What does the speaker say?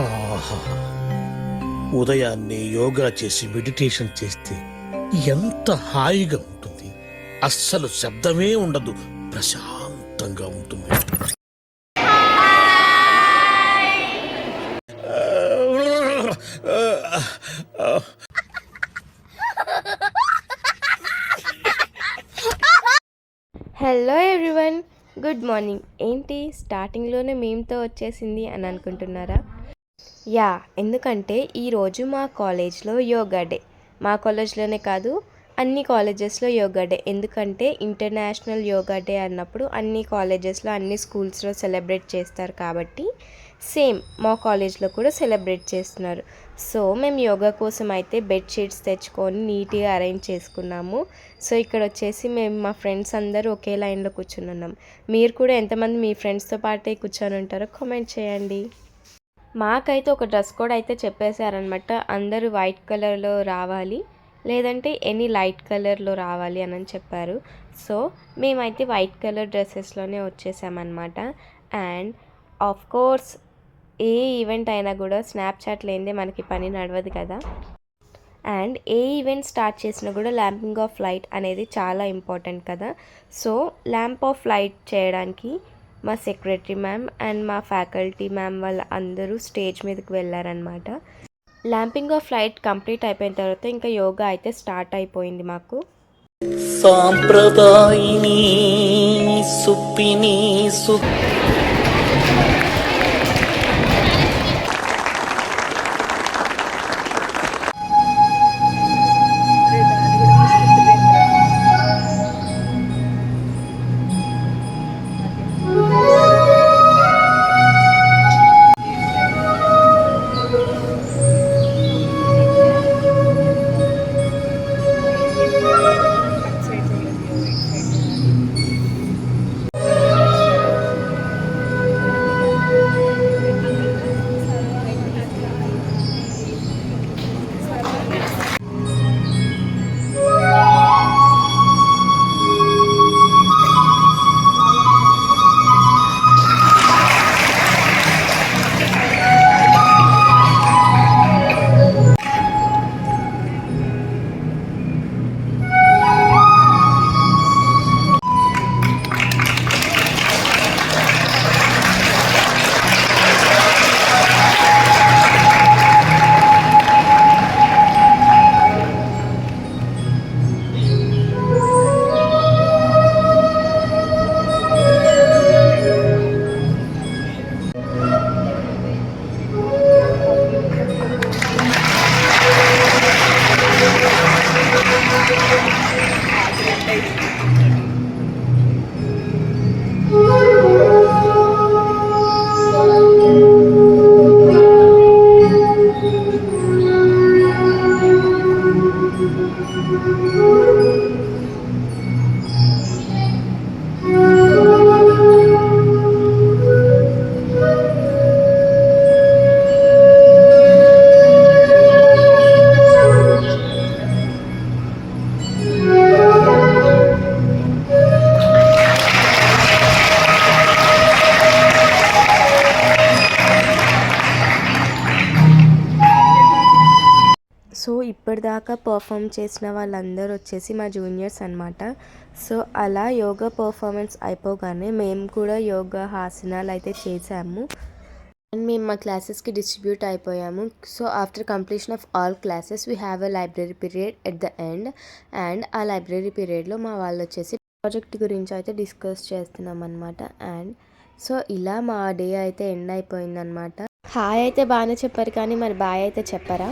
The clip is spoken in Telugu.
ఆహా! ఉదయాన్నే యోగా చేసి మెడిటేషన్ చేస్తే ఎంత హాయిగా ఉంటుంది. అస్సలు శబ్దమే ఉండదు. ప్రశాంతంగా ఉంటుంది. Hello everyone, good morning. ఏంటి స్టార్టింగ్లోనే మేమ్తో వచ్చేసింది అని అనుకుంటున్నారా? ఎందుకంటే ఈరోజు మా కాలేజ్లో యోగా డే. మా కాలేజ్లోనే కాదు, అన్ని కాలేజెస్లో యోగా డే. ఎందుకంటే ఇంటర్నేషనల్ యోగా డే అన్నప్పుడు అన్ని కాలేజెస్లో అన్ని స్కూల్స్లో సెలబ్రేట్ చేస్తారు కాబట్టి సేమ్ మా కాలేజ్లో కూడా సెలబ్రేట్ చేస్తున్నారు. సో మేము యోగా కోసం అయితే బెడ్షీట్స్ తెచ్చుకొని నీట్గా అరేంజ్ చేసుకున్నాము. సో ఇక్కడ వచ్చేసి మేము మా ఫ్రెండ్స్ అందరూ ఒకే లైన్లో కూర్చుని ఉన్నాం. మీరు కూడా ఎంతమంది మీ ఫ్రెండ్స్తో పాటే కూర్చొని ఉంటారో కామెంట్ చేయండి. మాకైతే ఒక డ్రెస్ కోడ్ అయితే చెప్పేశారనమాట. అందరూ వైట్ కలర్లో రావాలి, లేదంటే ఎనీ లైట్ కలర్లో రావాలి అని చెప్పారు. సో మేమైతే వైట్ కలర్ డ్రెస్సెస్లోనే వచ్చేసామన్నమాట. అండ్ ఆఫ్ కోర్స్ ఏ ఈవెంట్ అయినా కూడా స్నాప్చాట్ లేనిదే మనకి పని నడవదు కదా. అండ్ ఏ ఈవెంట్ స్టార్ట్ చేసినా కూడా ల్యాంపింగ్ ఆఫ్ లైట్ అనేది చాలా ఇంపార్టెంట్ కదా. సో ల్యాంప్ ఆఫ్ లైట్ చేయడానికి మా సెక్రటరీ మ్యామ్ అండ్ మా ఫ్యాకల్టీ మ్యామ్ వాళ్ళ అందరూ స్టేజ్ మీదకి వెళ్ళారనమాట. ల్యాంపింగ్ ఆఫ్ లైట్ కంప్లీట్ అయిపోయిన తర్వాత ఇంకా యోగా అయితే స్టార్ట్ అయిపోయింది మాకు. సాంప్రదాయిని సుప్పిని సో ఇప్పటిదాకా పర్ఫామ్ చేసిన వాళ్ళందరూ వచ్చేసి మా జూనియర్స్ అనమాట. సో అలా యోగా పర్ఫార్మెన్స్ అయిపోగానే మేము కూడా యోగా ఆసనాలు అయితే చేసాము. అండ్ మేము మా క్లాసెస్కి డిస్ట్రిబ్యూట్ అయిపోయాము. So after completion of all classes we have a library period at the end. And ఆ లైబ్రరీ పీరియడ్లో మా వాళ్ళు వచ్చేసి ప్రాజెక్ట్ గురించి అయితే డిస్కస్ చేస్తున్నాం అనమాట. అండ్ సో ఇలా మా డే అయితే ఎండ్ అయిపోయిందనమాట. హాయ్ అయితే బాగానే చెప్పారు, కానీ మరి బాయ్ అయితే చెప్పారా?